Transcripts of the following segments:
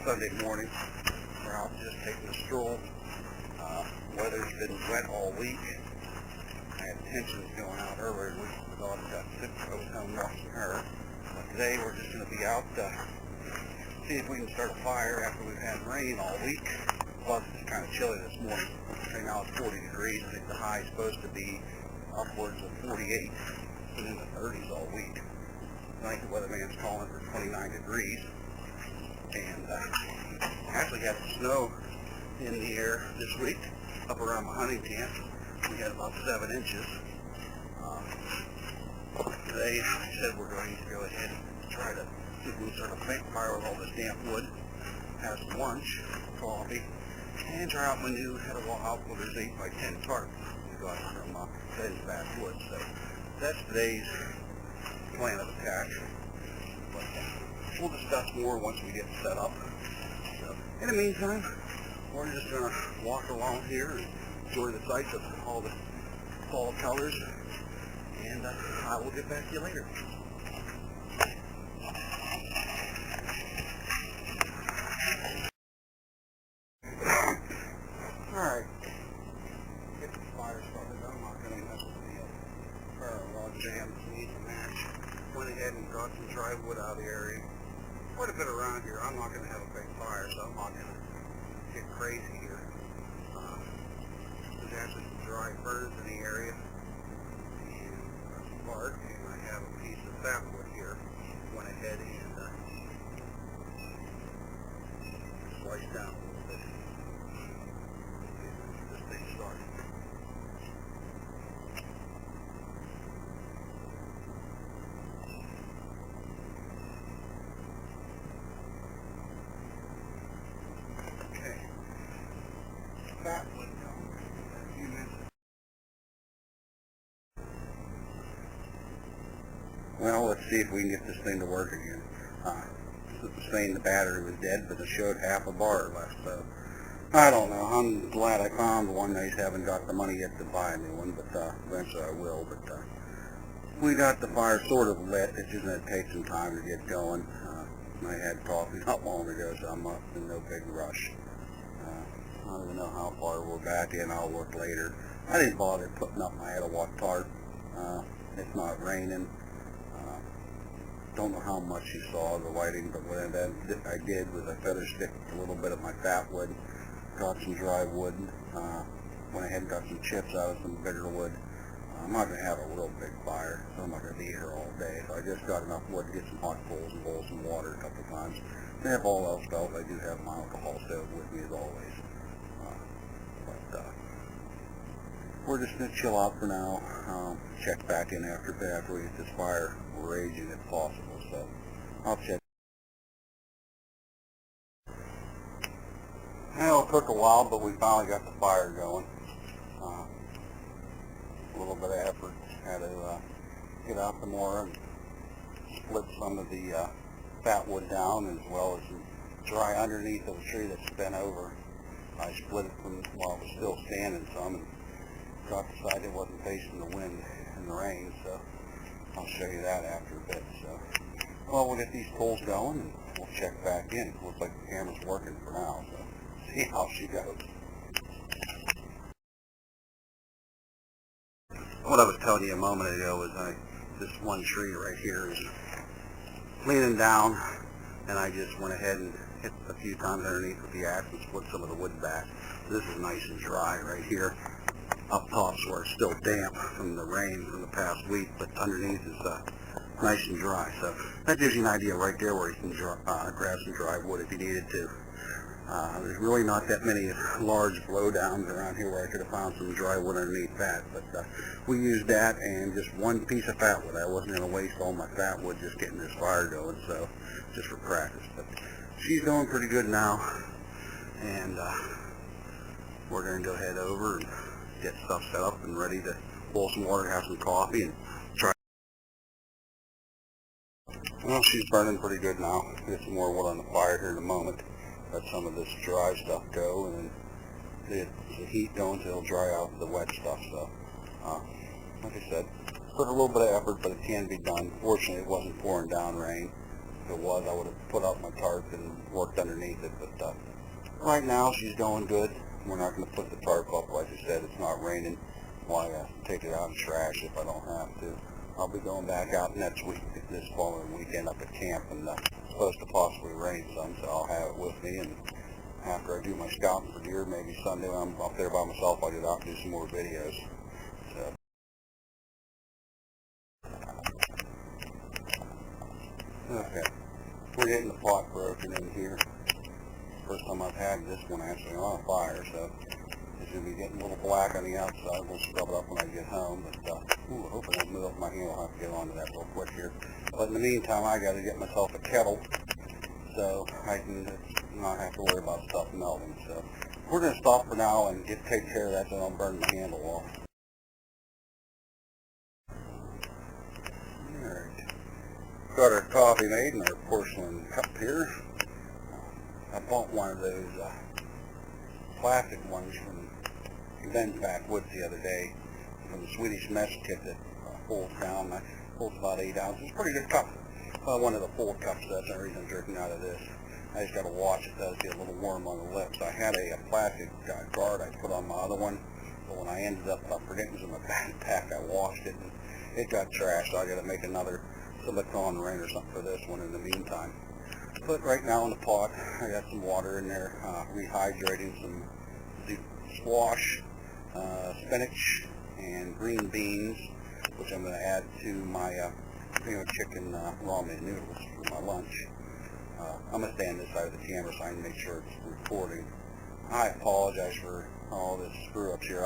Sunday morning. We're out just taking a stroll. Weather's been wet all week. I had tensions going out earlier in the week. The dog got sick, so I was home nursing her. But today we're just going to be out see if we can start a fire after we've had rain all week. Plus it's kind of chilly this morning. Right now it's 40 degrees. I think the high is supposed to be upwards of 48. It's been in the 30s all week. I think the weatherman's calling for 29 degrees. And actually had some snow in the air this week up around my hunting camp. We had about 7 inches. Today I said we're going to go ahead and try to see if we can start a fire with all this damp wood, have some lunch, coffee, and try out my new Head of Wall Outfitters 8x10 tarp we got from Ben's Backwoods. So that's today's plan of attack. But we'll discuss more once we get set up. So in the meantime, we're just going to walk along here and enjoy the sights of all the fall colors, and I will get back to you later. Alright, get the fire started. I'm not going to mess with the fire log jam that needs a match. Went ahead and got some dry wood out of the area. Quite a bit around here. I'm not going to have a big fire, so I'm not going to get crazy here. There's actually some dry ferns in the area, and some bark, and I have a piece of fat wood here. Went ahead and sliced down a little bit. Get this thing started. Fat wood going for a few minutes. Well, let's see if we can get this thing to work again. Saying the battery was dead, but it showed half a bar left, so I don't know. I'm glad I found one. I just haven't got the money yet to buy a new one, but eventually I will. But we got the fire sort of lit. It's just going to take some time to get going. I had coffee not long ago, so I'm in no big rush. I don't even know how far we're back in. I'll look later. I didn't bother putting up my Head of Wall tarp. It's not raining. Don't know how much you saw the lighting, but what I did was I feather sticked a little bit of my fat wood, got some dry wood, went ahead and got some chips out of some bigger wood. I'm not going to have a real big fire, so I'm not going to be here all day. So I just got enough wood to get some hot coals and boil some water a couple of times. To have all else felt, I do have my alcohol stove with me as always. We're just going to chill out for now, check back in after we get this fire raging if possible, so I'll check. Well, it took a while, but we finally got the fire going. A little bit of effort. Had to get out the more and split some of the fat wood down, as well as some dry underneath of a tree that's bent over. I split it from while it was still standing some, and got the side that wasn't facing the wind and the rain, so I'll show you that after a bit. So, well, we'll get these poles going and we'll check back in. It looks like the camera's working for now, so see how she goes. What I was telling you a moment ago was this one tree right here is leaning down, and I just went ahead and hit a few times underneath with the axe and split some of the wood back. This is nice and dry right here. Up top's where it's still damp from the rain from the past week, but underneath is nice and dry. So that gives you an idea right there where you can grab some dry wood if you needed to. There's really not that many large blowdowns around here where I could have found some dry wood underneath that, but we used that and just one piece of fat wood. I wasn't going to waste all my fat wood just getting this fire going, so just for practice. But she's going pretty good now, and we're going to go head over and get stuff set up and ready to boil some water, have some coffee, and try. Well, she's burning pretty good now. Get some more wood on the fire here in a moment. Let some of this dry stuff go, and then the heat going until it'll dry out the wet stuff. So, like I said, took a little bit of effort, but it can be done. Fortunately, it wasn't pouring down rain. If it was, I would have put up my tarp and worked underneath it. But right now, she's going good. We're not going to put the tarp up. Like I said, it's not raining. Why take it out and trash if I don't have to? I'll be going back out next week, this following weekend up at camp, and it's supposed to possibly rain some, so I'll have it with me. And after I do my scouting for deer, maybe Sunday when I'm up there by myself, I'll get out and do some more videos. So. Okay, we're getting the pot broken in here. First time I've had this one actually on a fire, so it's going to be getting a little black on the outside. We'll scrub it up when I get home, but I hope I don't move up my hand. I'll have to get onto that real quick here. But in the meantime, I got to get myself a kettle so I can not have to worry about stuff melting. So we're going to stop for now and take care of that so I don't burn the handle off. Alright, got our coffee made in our porcelain cup here. I bought one of those plastic ones from Ben's Backwoods the other day from the Swedish Mesh kit that folds down. It holds about 8 ounces. It's a pretty good cup. One of the full cups, that's the reason I'm drinking out of this. I just got to watch it. It does get a little warm on the lips. I had a plastic guard I put on my other one, but when I ended up forgetting it was in my backpack, I washed it and it got trashed, so I got to make another silicone ring or something for this one in the meantime. But right now in the pot, I got some water in there, rehydrating some squash, spinach, and green beans, which I'm going to add to my cream chicken ramen noodles for my lunch. I'm going to stay on this side of the camera so I can make sure it's recording. I apologize for all this screw-ups here.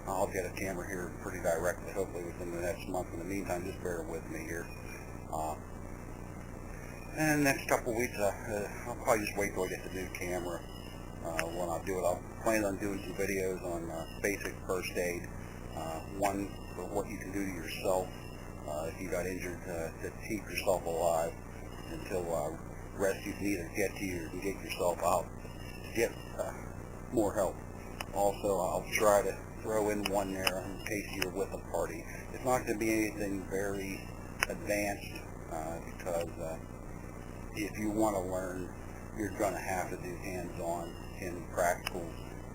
I'll get a camera here pretty directly, hopefully within the next month. In the meantime, just bear with me here. And the next couple of weeks, I'll probably just wait till I get the new camera. When I do it, I'll plan on doing some videos on basic first aid. One for what you can do to yourself if you got injured to keep yourself alive until rescue can either get to you or can get yourself out to get more help. Also, I'll try to throw in one there in case you're with a party. It's not going to be anything very advanced because if you want to learn, you're going to have to do hands-on and practical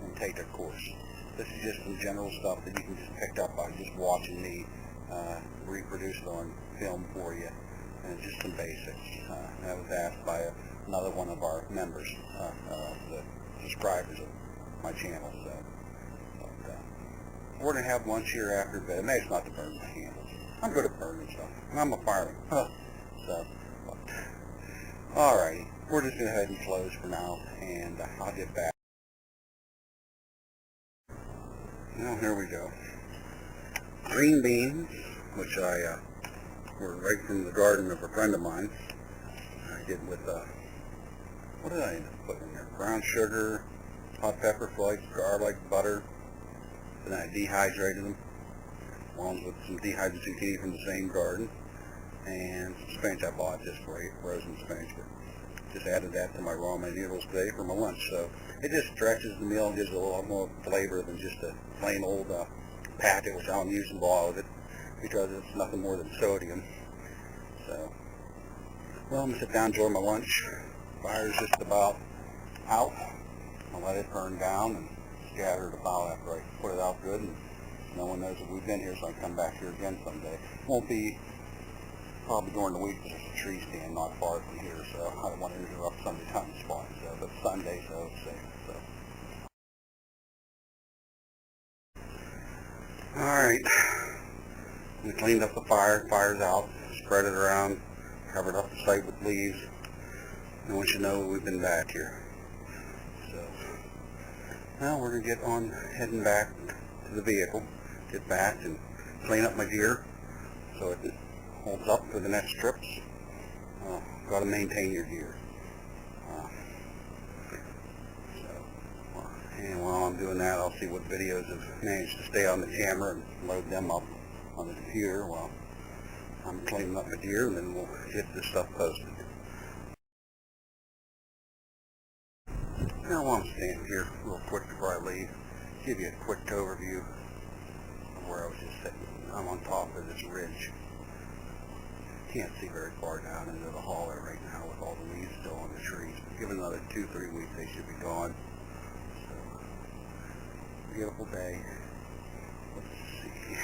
and take a course. This is just some general stuff that you can just pick up by just watching me reproduce it on film for you, and just some basics. That was asked by another one of our members, the subscribers of my channel. So, we're going to have lunch here after bed. Maybe it's not to burn my handles. I'm good at burning stuff, and I'm a fireman. So, alrighty, we're just going to go ahead and close for now, and I'll get back. Now, here we go. Green beans, which I were right from the garden of a friend of mine. I did with, what did I end up putting in there? Brown sugar, hot pepper flakes, garlic, butter. Then I dehydrated them, along with some dehydrated zucchini from the same garden, and some spinach I bought just for frozen spinach. Just added that to my ramen noodles today for my lunch. So it just stretches the meal and gives it a lot more flavor than just a plain old packet, which I don't use in all of it because it's nothing more than sodium. So, well, I'm going to sit down and enjoy my lunch. Fire's just about out. I'll let it burn down and scatter it about after I put it out good, and no one knows that we've been here, so I can come back here again someday. Won't be probably during the week, there's a tree stand not far from here, so I don't want to interrupt Sunday time spot, so, but Sunday, so it's safe. So. Alright, we cleaned up the fire. Fire's out, spread it around, covered up the site with leaves. I want you to know we've been back here. So, now we're going to get on heading back to the vehicle, get back and clean up my gear so it holds up for the next trips. Got to maintain your gear. And while I'm doing that, I'll see what videos have managed to stay on the camera and load them up on the computer while I'm cleaning up my gear, and then we'll get this stuff posted. Now while I'm standing here real quick before I leave, give you a quick overview of where I was just sitting. I'm on top of this ridge. Can't see very far down into the hauler right now another 2-3 weeks they should be gone. So, beautiful day. Let's see.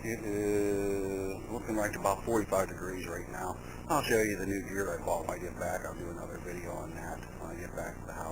It is looking like about 45 degrees right now. I'll show you the new gear I bought when I get back. I'll do another video on that when I get back to the house.